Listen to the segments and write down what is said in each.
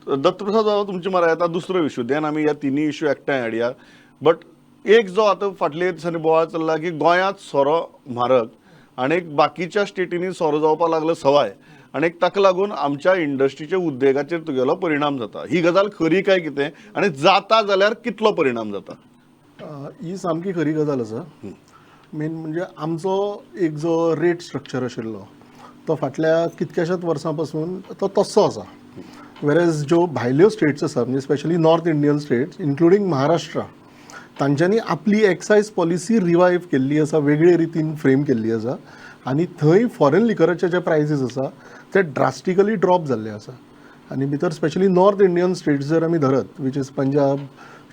दत्तप्रसाद बाबा तुमचे मरा आता दुसरो इश्यू देन आमी ह्या तिनी इश्यू एकठांय हाडया बट एक जो आतां फाटल्या दिसांनी बोवाळ चल्ला की गोंयांत सोरो म्हारग आनी बाकीच्या स्टेटींनी सोरो जावपाक लागलो सवाय आनी ताका लागून आमच्या इंडस्ट्रीच्या उद्देगाचेर तुगेलो परिणाम जाता ही गजाल खरी काय कितें आनी जाता जाल्यार कितलो परिणाम जाता? ही सामकी खरी गजाल आसा. मेन म्हणजे आमचो एक जो रेट स्ट्रक्चर आशिल्लो तो फाटल्या कितक्याशाच वर्सां पासून तो तस्सो आसा. वेरेज ज्यो भायल्यो स्टेट्स आसा म्हणजे specially north Indian states including Maharashtra तांच्यांनी आपली एक्सायज पॉलिसी रिवायव केल्ली आसा, वेगळे रितीन फ्रेम केल्ली आसा आनी थंय फॉरेन लिकराचे जे प्रायसीस आसा ते ड्रास्टिकली ड्रॉप जाल्ले आसा. आनी भितर स्पेशली नॉर्थ इंडियन स्टेट्स जर आमी धरत वीच इज पंजाब,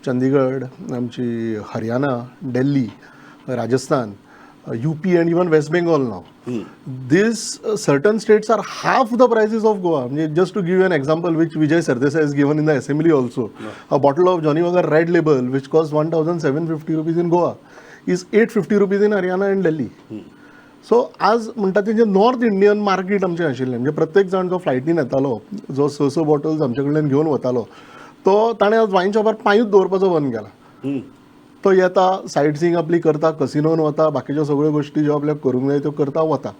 चंदीगड, आमची Haryana, Delhi, Rajasthan, UP and even West Bengal now. These certain states are half the prices of Goa. Just to give you an example, which Vijay Sardesai has given in the assembly also, a bottle of Johnny Walker Red Label, which costs 1,750 rupees in Goa, is 850 rupees in Haryana and Delhi. So आज म्हणटा तेंचे north Indian market आमचें आशिल्लें म्हणजे प्रत्येक जाण जो फ्लायटीन येतालो जो स बॉटल्स आमचे कडल्यान घेवन वतालो तो ताणें आज वायन शॉपार पांयूच दवरपाचो बंद केला. तो येता सायट सीइंग आपली करता, कसिनोन वता, बाकीच्यो सगळ्यो गोश्टी ज्यो आपल्याक करूंक जाय त्यो करता वता.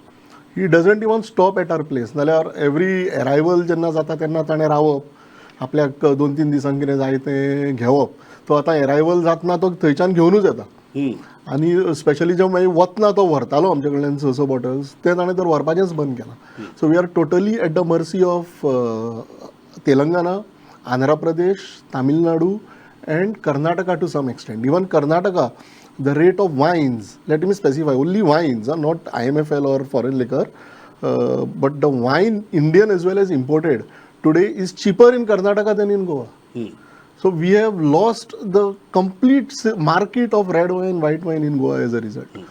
He doesn't even stop at our place. नाल्यार एवरी अरायवल जेन्ना जाता तेन्ना ताणें रावप, आपल्याक 2-3 दिसांक कितें जाय तें घेवप. तो आतां अरायवल जातना तो थंयच्यान घेवनूच येता आनी स्पेशली जो मागीर वतना तो व्हरतालो आमचे कडल्यान स बॉटल्स ते ताणें तर व्हरपाचेंच बंद केलां. So we are totally at the mercy of Telangana, Andhra Pradesh, Tamil Nadu and Karnataka to some extent. Even Karnataka, the rate of wines, let me specify, only wines, not IMFL or foreign liquor, but the wine, Indian as well as imported, today is cheaper in Karnataka than in Goa. So we have lost the complete market of red wine, white wine in Goa as a result.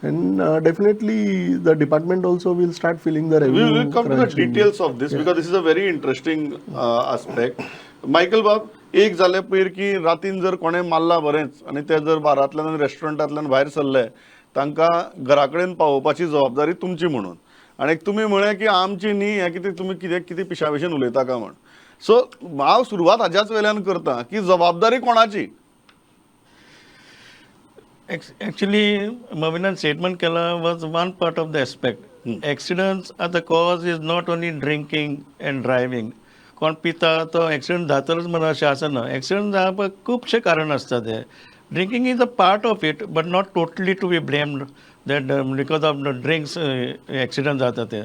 And definitely the department also will start feeling the revenue. We will come to the details of this because this is a very interesting aspect. Michael Bab, एक जाले पयर की रातीन जर कोणें मारला बरेंच आनी ते जर बारांतल्यान आनी रेस्टॉरंटांतल्यान भायर सरले तांकां घरा कडेन पावोवपाची जबाबदारी तुमची म्हणून आनी तुमी म्हळें की आमची न्ही हें कितें तुमी कितें पिशाविशेन उलयता काय म्हण. सो हांव सुरवात हाच्याच वेल्यान करता की जबाबदारी कोणाची? Actually, Mavina's statement Kala was one part of the aspect. Accidents are the cause is not only drinking and driving. कोण पिता तो एक्सिडेंट जातलोच म्हणून अशें आसना. एक्सिडेंट जावपाक खुबशे कारण आसता ते. Drinking is a part of it but not totally to be blamed that because of the drinks accident जाता ते.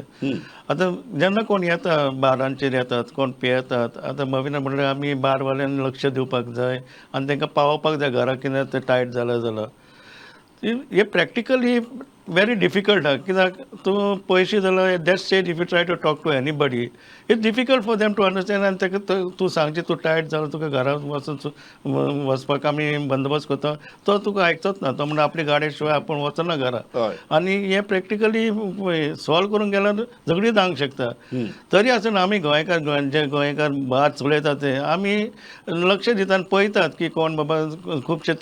आतां जेन्ना कोण येता बारांचेर येतात कोण पियेतात आतां मविना म्हणल्यार आमी बारवाल्यांनी लक्ष दिवपाक जाय आनी तांकां पावोवपाक जाय घरा कितें तें टायट जालें जाल्यार हे प्रॅक्टिकली very difficult कित्याक तूं पयशे जाल्यार that stage if you try to talk to anybody it's difficult for them to understand आनी ताका तूं सांगचें तूं टायट जालो तुका घरा वचपाक आमी बंदोबस्त करता तो तुका आयकचोच ना. तो म्हणटा आपली गाडी शिवाय आपूण वचना घरा आनी हें प्रॅक्टिकली सॉल्व करूंक गेल्यार झगडी जावंक शकता. तरी आसतना आमी गोंयकार जे गोंयकार भायर चलयतात ते आमी लक्ष दितात आनी पळयतात की कोण बाबा खुबशे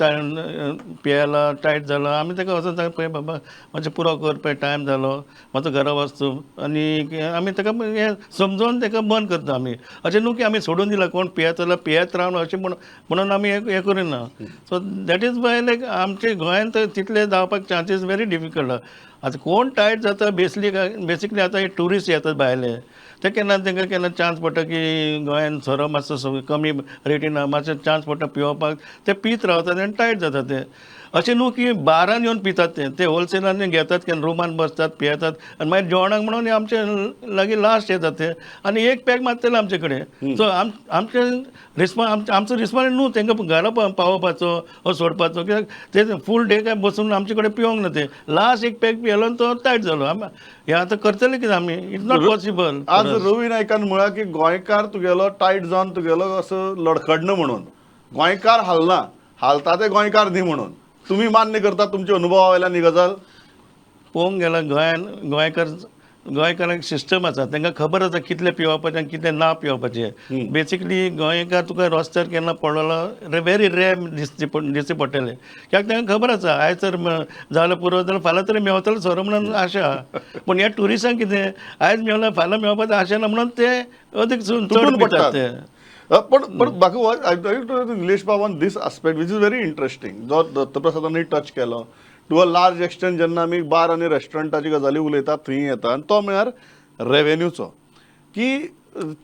पियेला टायट जालो आमी ताका वचून सांग पळय बाबा मातशें पुरो कर पळय टायम जालो मातसो घरा वच तूं आनी आमी ताका हें समजोवन ताका बंद करता. आमी अशें न्हू की आमी सोडून दिला कोण पियेत जाल्यार पियेत रावन अशें म्हणून आमी हें करिना. So that is why like आमचे गोंयांत तितले जावपाक चान्सीस व्हेरी डिफिकल्ट. आतां कोण टायट जाता बेसिकली आतां हे ट्युरिस्ट येतात भायले ते केन्ना तांकां केन्ना चान्स पडटा की गोंयान सोरो मातसो कमी रेटीन मातसो चान्स पडटा पिवपाक ते पीत रावतात आनी टायट जातात ते. अशें न्हू की बारान येवन पितात ते होलसेलान घेतात केन्ना रुमान बसतात पियेतात आनी मागीर जेवणाक म्हणून आमचे लागीं लास्ट येतात ते आनी एक पॅक मारतले आमचे कडेन. सो आमचे आमचो रिस्पॉन्स न्हू तांकां घरा पावोवपाचो वो सोडपाचो कित्याक ते फूल डे काय बसून आमचे कडेन पिवंक ना ते लास्ट एक पॅक पियेलो आनी तो टायट जालो. हें आतां करतले कितें आमी? It's not possible. आज रवी नायकान म्हळ्यार की गोंयकार तुगेलो टायट जावन तुगेलो असो लडखडना म्हणून गोंयकार हालना हालता ते गोंयकार न्ही म्हणून तुम्ही मान्य करता तुमच्या अनुभवा वयल्यान ही गजाल? पळोवंक गेल्यार गोंयकारांक सिस्टम आसा तांकां खबर आसा कितलें पिवपाचें आनी कितलें ना पिवपाचें. बेसिकली गोंयकार तुका रस्त्यार केन्ना पडलो व्हेरी रेर दिसचे पडटले कित्याक तांकां खबर आसा आयज तर जालो पुरो जाल्यार फाल्यां तरी मेवतलो सोरो म्हणून आशा. पूण ह्या ट्युरिस्टांक कितें आयज मेवल्यार फाल्यां मेवपाचें आशा ना म्हणून ते अदीक चड पितात ते. पण म्हाका निलेश बाबान this aspect which is very interesting जो दत्तप्रसादांनी टच केलो टू अ लार्ज एक्सटेंट जेन्ना आमी बार आनी रेस्टॉरंटाची गजाली उलयतात थंय येता आनी तो म्हळ्यार रेव्हेन्यूचो की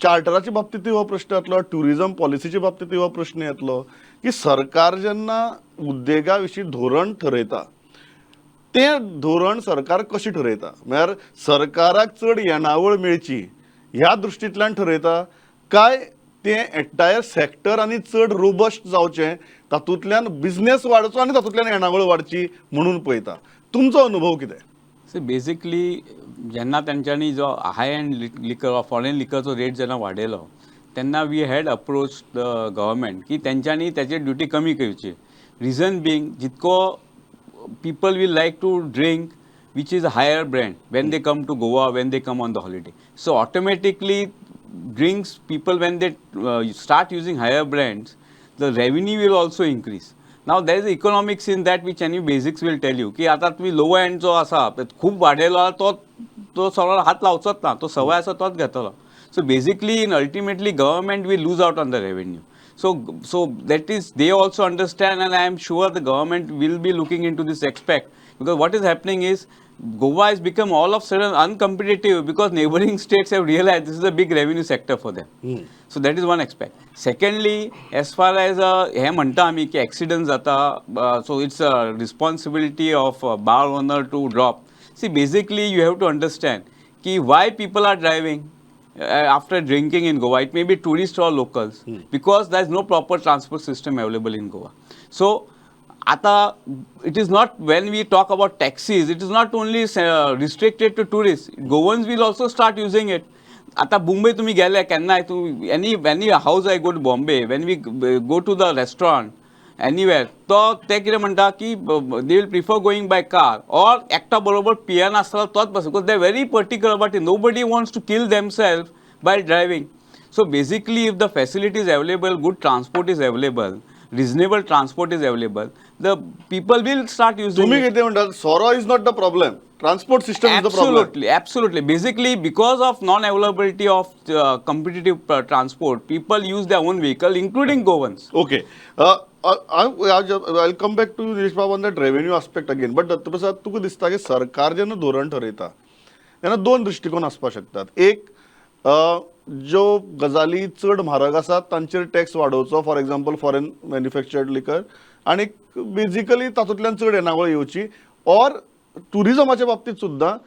चार्टराच्या बाबतींत हो प्रश्न येतलो ट्युरिझम पॉलिसीच्या बाबतींत हो प्रश्न येतलो की सरकार जेन्ना उद्देगा विशीं धोरण ठरयता तें धोरण सरकार कशें ठरयता म्हळ्यार सरकाराक चड येणावळ मेळची ह्या दृश्टींतल्यान ठरयता काय तें एंटायर सेक्टर आनी चड रोबस्ट जावचें तातूंतल्यान बिझनेस वाडचो आनी तातूंतल्यान येणावळ वाडची म्हणून पळयता तुमचो अनुभव कितें सो बेसिकली जेन्ना तेंच्यांनी जो हाय एंड लिकर वा फॉरेन लिकरचो रेट जेन्ना वाडयलो तेन्ना we had approach the government की तेंच्यांनी तेची ड्युटी कमी करची रिझन बींग जितको people will like to drink which is a higher brand when they come to Goa, when they come on the holiday. So automatically drinks people when they start using higher brands, the revenue will also increase. Now there is economics in that which any basics will tell you की आता तुम्ही low end जो असा खूप वाढलेला तो सगळा हात लावचोच ना तो सवय असा तोच घेतलो. So basically in ultimately government will lose out on the revenue. So that is they also understand and I am sure the government will be looking into this aspect because what is happening is Goa has become all of a sudden uncompetitive because neighboring states have realized this is a big revenue sector for them. So that is one aspect. Secondly, as far as हे म्हणता आम्ही की accidents जाता so it's a responsibility of bar owner to drop. See basically you have to understand ki why people are driving after drinking in Goa. It may be tourists or locals because there is no proper transport system available in Goa. So ata it is not when we talk about taxis it is not only restricted to tourists. Goans will also start using it. आता Bombay तुम्ही गेले केन्ना any house I go to Bombay when we go to the restaurant anywhere तो ते कितें म्हणटा की they will prefer going by car or एकटा बरोबर पियन आसता तोच बस because they are very particular about it. Nobody wants to kill themselves by driving. So basically if the facility is available, good transport is available, reasonable transport is available, the people will start using तुम्ही it. कितें म्हणटात सोरो is not the problem transport system is the problem Absolutely. Basically, because of non-availability of competitive transport, people use their own vehicle, including Goans. Okay I come back to Nilesh Baba on that revenue aspect again but Dattaprasad तुका दिसता की सरकार जेन्ना धोरण ठरयता तेन्ना दोन दृश्टिकोन आसपाक शकतात एक ज्यो गजाली चड म्हारग आसात तांचेर टॅक्स वाडोवचो for example foreign manufactured liquor आनी बेजिकली तातूंतल्यान चड येणावळ येवची ऑर टुरिजमाच्या बाबतींत सुद्दां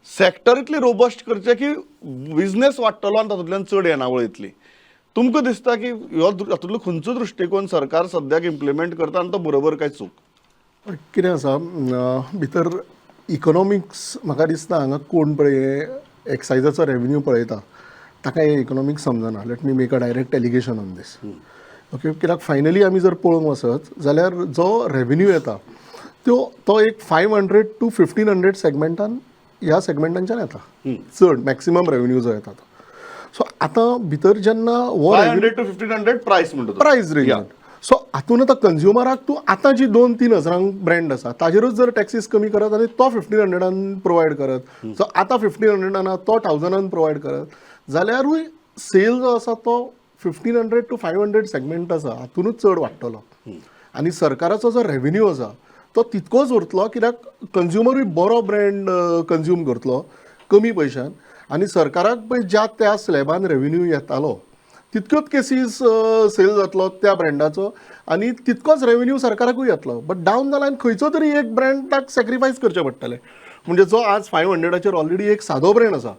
सेक्टर इतली रोबस्ट करचे की बिझनेस वाडटलो आनी तातूंतल्यान चड येणावळ येतली तुमकां दिसता की ह्यो हातूंतलो खंयचो दृश्टिकोन सरकार सद्याक इम्प्लिमेंट करता आनी तो बरोबर काय चूक पण कितें आसा भितर इकॉनॉमिक्स म्हाका दिसता हांगा कोण पळय एक्सायजाचो रेव्हेन्यू पळयता ताका हे इकॉनॉमिक्स समजना let me make a direct allegation on this okay कित्याक फायनली आमी जर पळोवंक वचत जाल्यार जो रेव्हेन्यू येता तो एक 500 to 1500 सेगमेंटान ह्या सेगमेंटांच्यान येता चड मॅक्सिमम रेव्हेन्यू जो येता तो सो आतां भितर जेन्ना 500 to 1500 प्रायस म्हणटा प्रायस रेंजान सो हातून आतां कंज्युमराक तूं आतां जी 2-3 हजारांक ब्रँड आसा ताजेरूच जर टॅक्सीस कमी करत आनी तो 1500 प्रोवायड करत सो आतां 1500 तो 1000 प्रोवायड करत जाल्यारूय सेल जो आसा तो 1500 to 500 सेगमेंट आसा हातूनच चड वाडटलो आनी सरकाराचो जो रेव्हेन्यू आसा तो तितकोच उरतलो कित्याक कंज्युमरूय बरो ब्रँड कंज्यूम करतलो कमी पयशान आनी सरकाराक पळय ज्या त्या स्लॅबान रेव्हेन्यू येतालो तितक्योच केसीस सेल जातलो त्या ब्रँडाचो आनी तितकोच रेव्हेन्यू सरकाराकूय येतलो बट डावन द लायन खंयचो तरी एक ब्रँडाक सॅक्रिफायस करचें पडटलें म्हणजे जो आज 500 ऑलरेडी एक सादो ब्रँड आसा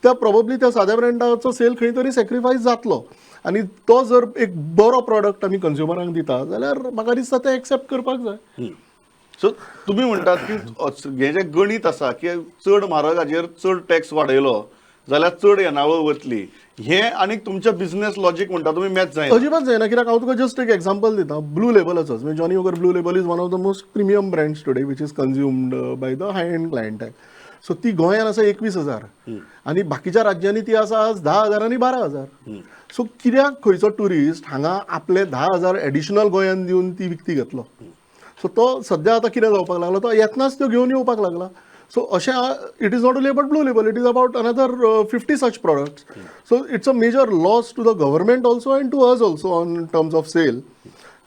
त्या प्रोबेबली त्या साद्या ब्रँडाचो सेल खंय तरी सॅक्रिफायस जातलो आनी तो जर एक बरो प्रॉडक्ट आमी कंज्युमरांक दिता जाल्यार म्हाका दिसता ते एक्सेप्ट करपाक जाय सो तुम्ही म्हणटात की हे जे गणित आसा की चड म्हारगाचेर चड टॅक्स वाडयलो जाल्यार चड येणावळ वतली हे आनी तुमच्या बिझनेस लॉजीक म्हणटा तुमी मॅच जाय अजिबात जायना कित्याक हांव तुका जस्ट एक एक्झाम्पल दिता ब्लू लेबलाचोच म्हणजे Johnny Walker blue label is one of the most premium brands today which is consumed by the high end क्लायंटाय सो ती गोंयांत आसा 21,000 आनी बाकीच्या राज्यांनी ती आसा आज 10,000 आनी 12,000 सो कित्याक खंयचो टुरिस्ट हांगा आपले 10,000 एडिशनल गोंयांत दिवन ती विकती घेतलो सो तो सध्या आतां कितें जावपाक लागला तो येतनाच त्यो घेवन येवपाक लागला सो अशें it is not only about Blue Label, it is about another 50 such products. So it's a major loss to the government also and to us also on terms of sale.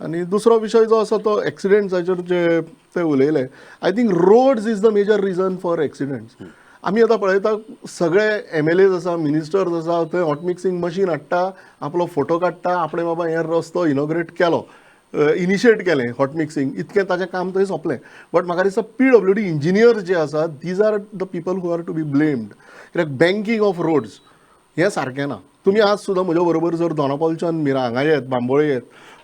आणि दुसरो विशय जो आसा तो एक्सिडेंट्साचेर जे ते उलयले, I think roads is the major reason for accidents. आमी आतां पळयता सगळे MLAs आसा, मिनिस्टर्स आसा, थंय हॉट मिक्सिंग मशीन हाडटा, आपलो फोटो काडटा, आपणे बाबा हें रस्तो इनॉग्रेट केलो, इनिशिएट केलें हॉट मिक्सिंग, इतकें ताचें काम थंय सोंपलें. बट म्हाका दिसता PWD इंजिनियर्स जे आसात, these are the people who are to be blamed. कित्याक बँकिंग ऑफ रोड्स हें सारकें ना. तुमी आज सुद्दां म्हज्या बरोबर जर दोनापावलच्यान मिरा हांगा येत, बांबोळे येत,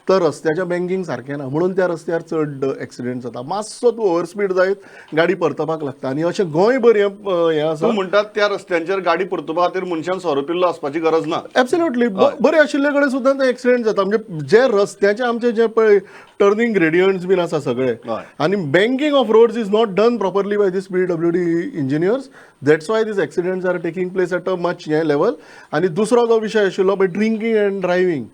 तर रस्त्याचें बँकिंग सारकें ना, म्हणून त्या रस्त्यार चड एक्सिडेंट जाता. मातसो तूं ओवर स्पीड जायत गाडी परतपाक लागता. आनी अशें गोंयभर हें आसा. तूं म्हणटात त्या रस्त्यांचेर गाडी परतुपा खातीर मनशान सोरोपिल्लो आसपाची गरज ना. एब्सोल्युटली बरे आशिल्ले कडेन सुद्दां ते एक्सिडेंट जाता. म्हणजे जे रस्त्याचे आमचे जे पळय टर्निंग ग्रेडियंट्स बीन आसा सगळे, हय. आनी banking of roads is not done properly by this PWD engineers. That's why this accidents are taking place at a much high level. आनी दुसरो जो विशय आशिल्लो पळय drinking and driving,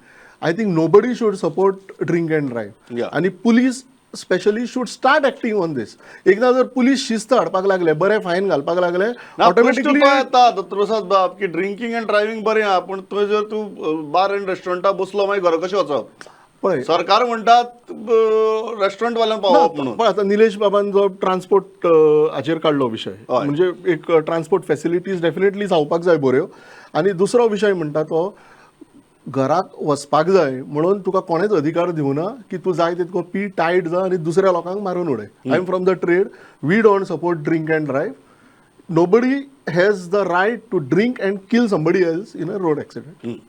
I think nobody should support drink and drive. Yeah. आनी police specially should start acting on this. एकदा जर police शिस्त हाडपाक लागले, बरे फायन घालपाक लागले, ऑटोमॅटिकली येता दत्तप्रसाद बाब की ड्रिंकींग अँड ड्रायव्हिंग बरें आहा, पूण थंय जर तूं बार अँड रेस्टॉरंटात बसलो मागीर घरा कशें वचप? पळय सरकार म्हणटात रेस्टॉरंटवाल्यांक पावोवप म्हणून. पण आता निलेश बाबान जो ट्रान्सपोर्ट हाचेर काडलो विशय, हय. म्हणजे एक ट्रान्सपोर्ट फॅसिलिटीज डेफिनेटली जावपाक जाय बऱ्यो. आनी दुसरो विशय म्हणटा तो घराक वचपाक जाय म्हणून तुका कोणेच अधिकार दिवना की तूं जाय तितको पी, टायट जा आनी दुसऱ्या लोकांक मारून उडय. I am from the trade, we don't support drink and drive. Nobody has the right to drink and kill somebody else in a road accident.